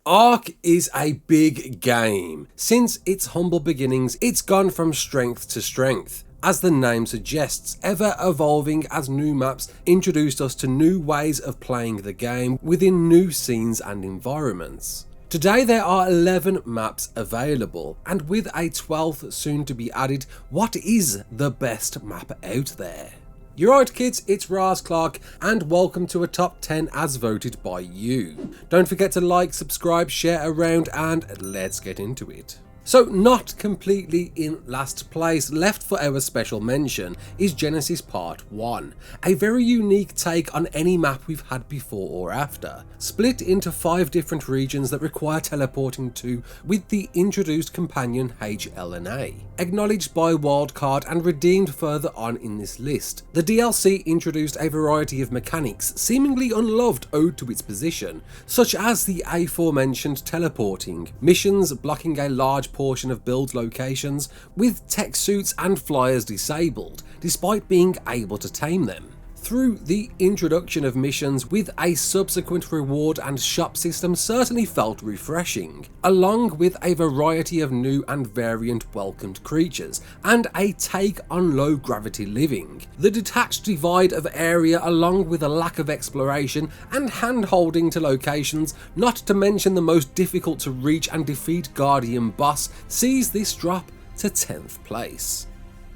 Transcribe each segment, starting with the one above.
ARK is a big game. Since its humble beginnings, it's gone from strength to strength. As the name suggests, ever evolving as new maps introduced us to new ways of playing the game within new scenes and environments. Today there are 11 maps available, and with a 12th soon to be added, what is the best map out there? You're right kids, it's Raasclark, and welcome to a top 10 as voted by you. Don't forget to like, subscribe, share around, and let's get into it. So not completely in last place, left for our special mention, is Genesis Part 1, a very unique take on any map we've had before or after, split into 5 different regions that require teleporting to with the introduced companion HLNA, acknowledged by wildcard and redeemed further on in this list. The DLC introduced a variety of mechanics seemingly unloved owed to its position, such as the aforementioned teleporting, missions blocking a large portion of build locations, with tech suits and flyers disabled, despite being able to tame them. Through the introduction of missions with a subsequent reward and shop system certainly felt refreshing, along with a variety of new and variant welcomed creatures, and a take on low gravity living. The detached divide of area along with a lack of exploration and hand-holding to locations, not to mention the most difficult to reach and defeat Guardian boss, sees this drop to 10th place.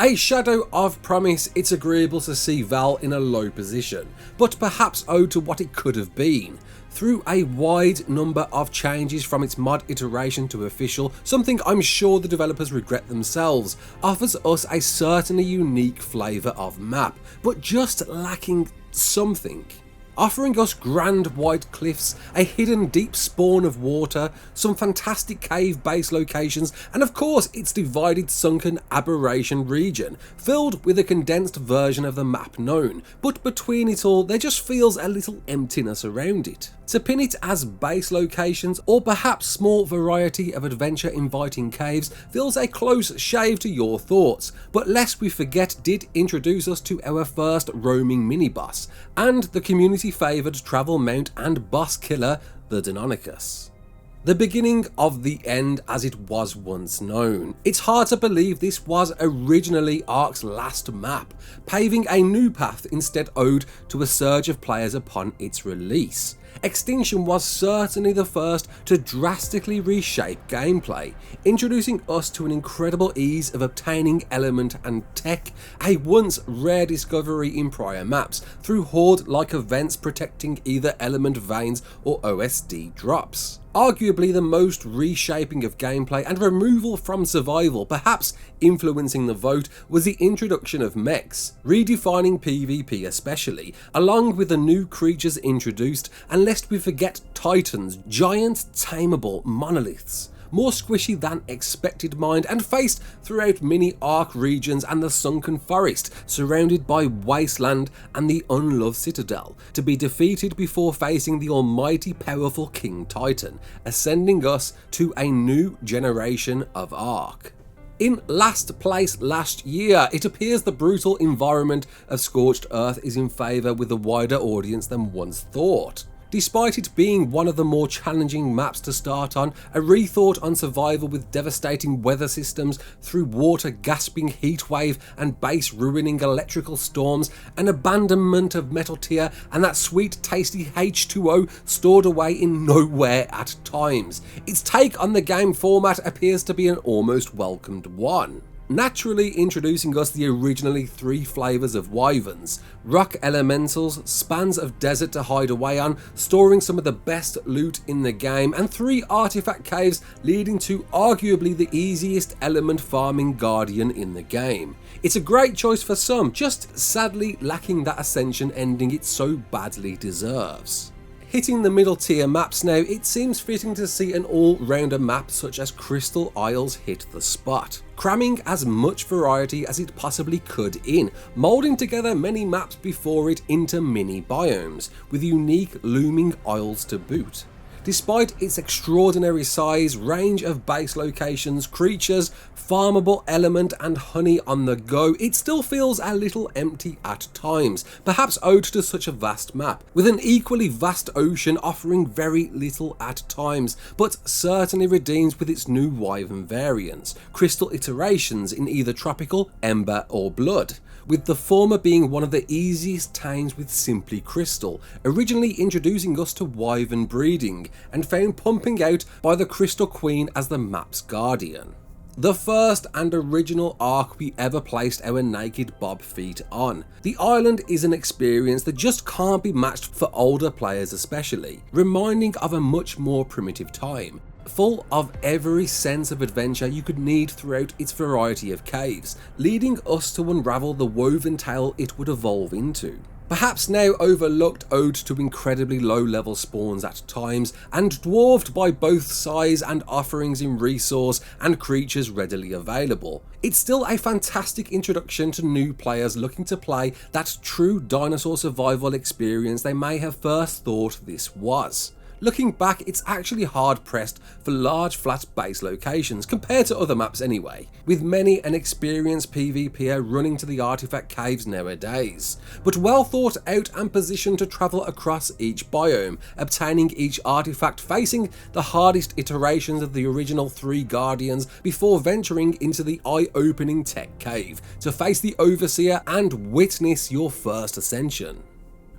A shadow of promise, it's agreeable to see Val in a low position, but perhaps owed to what it could have been. Through a wide number of changes from its mod iteration to official, something I'm sure the developers regret themselves, offers us a certainly unique flavour of map, but just lacking something. Offering us grand white cliffs, a hidden deep spawn of water, some fantastic cave base locations, and of course its divided sunken Aberration region, filled with a condensed version of the map known, but between it all there just feels a little emptiness around it. To pin it as base locations, or perhaps small variety of adventure inviting caves, feels a close shave to your thoughts, but lest we forget did introduce us to our first roaming mini-boss, and the community favoured travel mount and boss killer, the Deinonychus. The beginning of the end as it was once known. It's hard to believe this was originally ARK's last map, paving a new path instead owed to a surge of players upon its release. Extinction was certainly the first to drastically reshape gameplay, introducing us to an incredible ease of obtaining element and tech, a once rare discovery in prior maps, through horde-like events protecting either element veins or OSD drops. Arguably the most reshaping of gameplay and removal from survival, perhaps influencing the vote, was the introduction of mechs, redefining PvP especially, along with the new creatures introduced, and lest we forget titans, giant tameable monoliths, more squishy than expected mind, and faced throughout mini ARK regions and the sunken forest, surrounded by wasteland and the unloved citadel, to be defeated before facing the almighty powerful King Titan, ascending us to a new generation of ARK. In last place last year, it appears the brutal environment of Scorched Earth is in favour with a wider audience than once thought. Despite it being one of the more challenging maps to start on, a rethought on survival with devastating weather systems through water gasping heatwave and base ruining electrical storms, an abandonment of metal tier, and that sweet tasty H2O stored away in nowhere at times. Its take on the game format appears to be an almost welcomed one, naturally introducing us the originally 3 flavours of wyverns, rock elementals, spans of desert to hide away on, storing some of the best loot in the game, and 3 artifact caves leading to arguably the easiest element farming guardian in the game. It's a great choice for some, just sadly lacking that ascension ending it so badly deserves. Hitting the middle tier maps now, it seems fitting to see an all-rounder map such as Crystal Isles hit the spot, cramming as much variety as it possibly could in, moulding together many maps before it into mini biomes, with unique looming isles to boot. Despite its extraordinary size, range of base locations, creatures, farmable element and honey on the go, it still feels a little empty at times, perhaps owed to such a vast map, with an equally vast ocean offering very little at times, but certainly redeems with its new Wyvern variants, crystal iterations in either tropical, ember or blood, with the former being one of the easiest tames with simply crystal, originally introducing us to Wyvern breeding, and found pumping out by the Crystal Queen as the map's guardian. The first and original Ark we ever placed our naked Bob feet on. The island is an experience that just can't be matched for older players especially, reminding of a much more primitive time, full of every sense of adventure you could need throughout its variety of caves, leading us to unravel the woven tale it would evolve into. Perhaps now overlooked, owed to incredibly low level spawns at times, and dwarfed by both size and offerings in resource and creatures readily available, it's still a fantastic introduction to new players looking to play that true dinosaur survival experience they may have first thought this was. Looking back, it's actually hard pressed for large flat base locations, compared to other maps anyway, with many an experienced PvPer running to the artifact caves nowadays, but well thought out and positioned to travel across each biome, obtaining each artifact, facing the hardest iterations of the original 3 Guardians before venturing into the eye-opening tech cave to face the Overseer and witness your first ascension.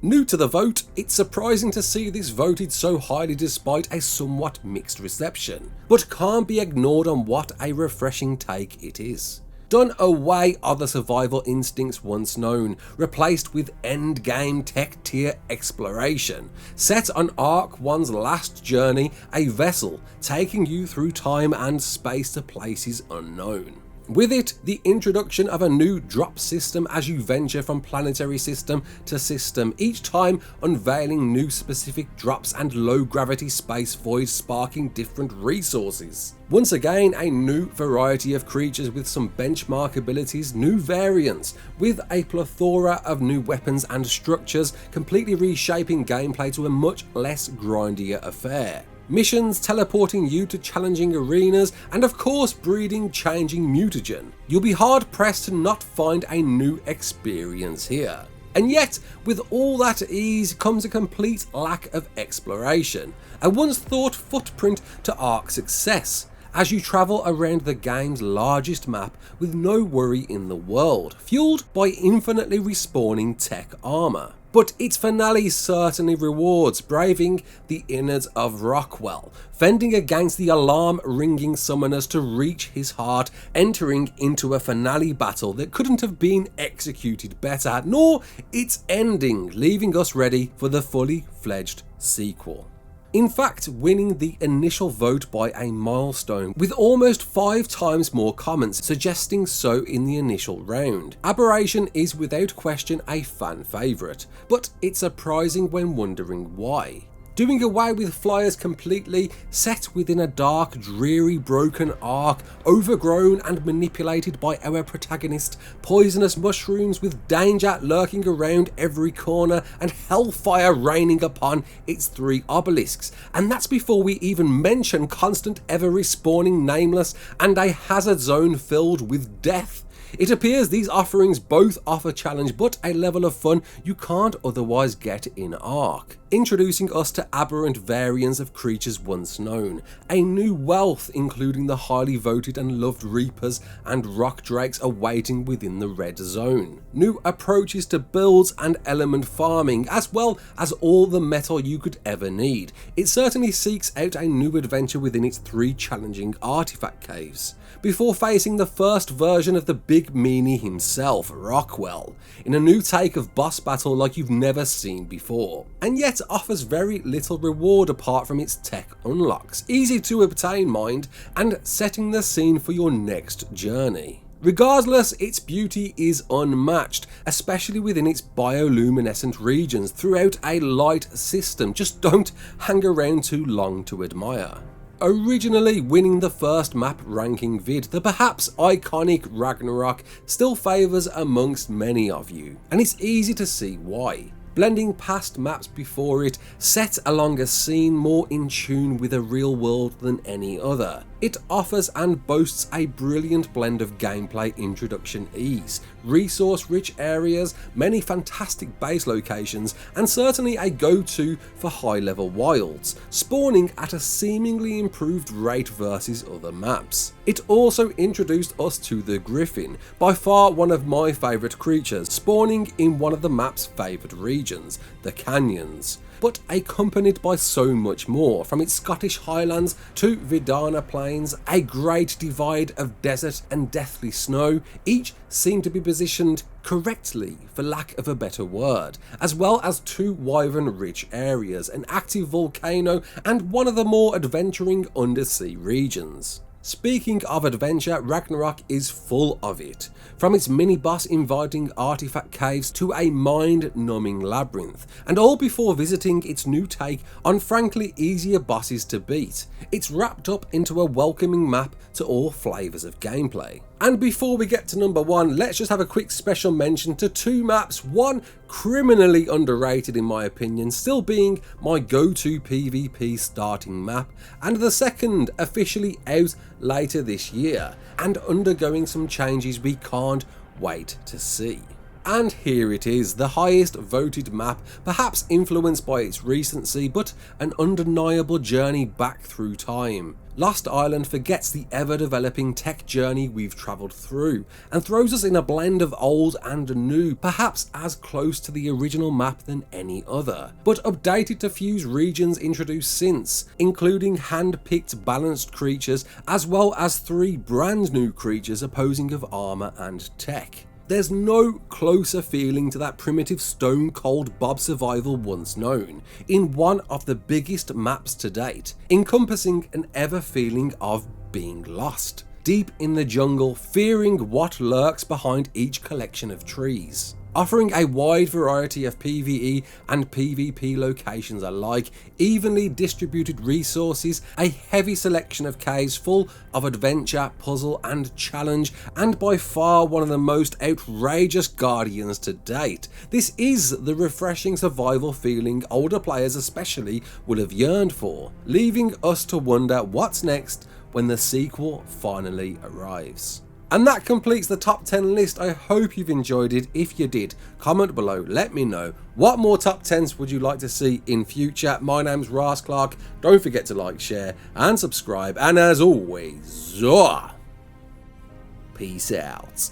New to the vote, it's surprising to see this voted so highly despite a somewhat mixed reception, but can't be ignored on what a refreshing take it is. Done away are the survival instincts once known, replaced with endgame tech tier exploration, set on Ark 1's last journey, a vessel taking you through time and space to places unknown. With it, the introduction of a new drop system as you venture from planetary system to system, each time unveiling new specific drops and low gravity space voids sparking different resources. Once again, a new variety of creatures with some benchmark abilities, new variants, with a plethora of new weapons and structures, completely reshaping gameplay to a much less grindier affair. Missions teleporting you to challenging arenas, and of course breeding changing mutagen. You'll be hard pressed to not find a new experience here. And yet, with all that ease comes a complete lack of exploration, a once thought footprint to Ark's success, as you travel around the game's largest map with no worry in the world, fueled by infinitely respawning tech armour. But its finale certainly rewards, braving the innards of Rockwell, fending against the alarm-ringing summoners to reach his heart, entering into a finale battle that couldn't have been executed better, nor its ending, leaving us ready for the fully fledged sequel. In fact, winning the initial vote by a milestone, with almost 5 times more comments suggesting so in the initial round. Aberration is without question a fan favourite, but it's surprising when wondering why. Doing away with flyers completely, set within a dark, dreary, broken Ark, overgrown and manipulated by our protagonist, poisonous mushrooms with danger lurking around every corner and hellfire raining upon its 3 obelisks, and that's before we even mention constant ever respawning nameless and a hazard zone filled with death. It appears these offerings both offer challenge but a level of fun you can't otherwise get in Ark, introducing us to aberrant variants of creatures once known, a new wealth including the highly voted and loved Reapers and Rock Drakes awaiting within the red zone, new approaches to builds and element farming, as well as all the metal you could ever need. It certainly seeks out a new adventure within its 3 challenging artifact caves, before facing the first version of the big meanie himself, Rockwell, in a new take of boss battle like you've never seen before, and yet offers very little reward apart from its tech unlocks, easy to obtain mind, and setting the scene for your next journey. Regardless, its beauty is unmatched, especially within its bioluminescent regions throughout a light system. Just don't hang around too long to admire. Originally winning the first map ranking vid, the perhaps iconic Ragnarok still favours amongst many of you, and it's easy to see why. blending past maps before it, set along a scene more in tune with a real world than any other. It offers and boasts a brilliant blend of gameplay introduction ease, resource-rich areas, many fantastic base locations, and certainly a go-to for high-level wilds, spawning at a seemingly improved rate versus other maps. It also introduced us to the Griffin, by far one of my favourite creatures, spawning in one of the map's favoured regions, the Canyons, but accompanied by so much more, from its Scottish Highlands to Vidana Plains, a great divide of desert and deathly snow. Each seemed to be positioned correctly, for lack of a better word, as well as two wyvern-rich areas, an active volcano, and one of the more adventuring undersea regions. Speaking of adventure, Ragnarok is full of it, from its mini-boss inviting artifact caves to a mind-numbing labyrinth, and all before visiting its new take on frankly easier bosses to beat. It's wrapped up into a welcoming map to all flavours of gameplay. And before we get to number 1, let's just have a quick special mention to two maps, one criminally underrated in my opinion, still being my go-to PvP starting map, and the second officially out later this year, and undergoing some changes we can't wait to see. And here it is, the highest voted map, perhaps influenced by its recency, but an undeniable journey back through time. Lost Island forgets the ever-developing tech journey we've travelled through, and throws us in a blend of old and new, perhaps as close to the original map than any other, but updated to fuse regions introduced since, including hand-picked balanced creatures, as well as 3 brand new creatures opposing of armour and tech. There's no closer feeling to that primitive stone cold Bob survival once known, in one of the biggest maps to date, encompassing an ever feeling of being lost, deep in the jungle, fearing what lurks behind each collection of trees. Offering a wide variety of PvE and PvP locations alike, evenly distributed resources, a heavy selection of caves full of adventure, puzzle and challenge, and by far one of the most outrageous guardians to date. This is the refreshing survival feeling older players especially will have yearned for, leaving us to wonder what's next when the sequel finally arrives. And that completes the top 10 list. I hope you've enjoyed it. If you did, comment below, let me know. What more top 10s would you like to see in future? My name's Raasclark. Don't forget to like, share and subscribe. And as always, peace out.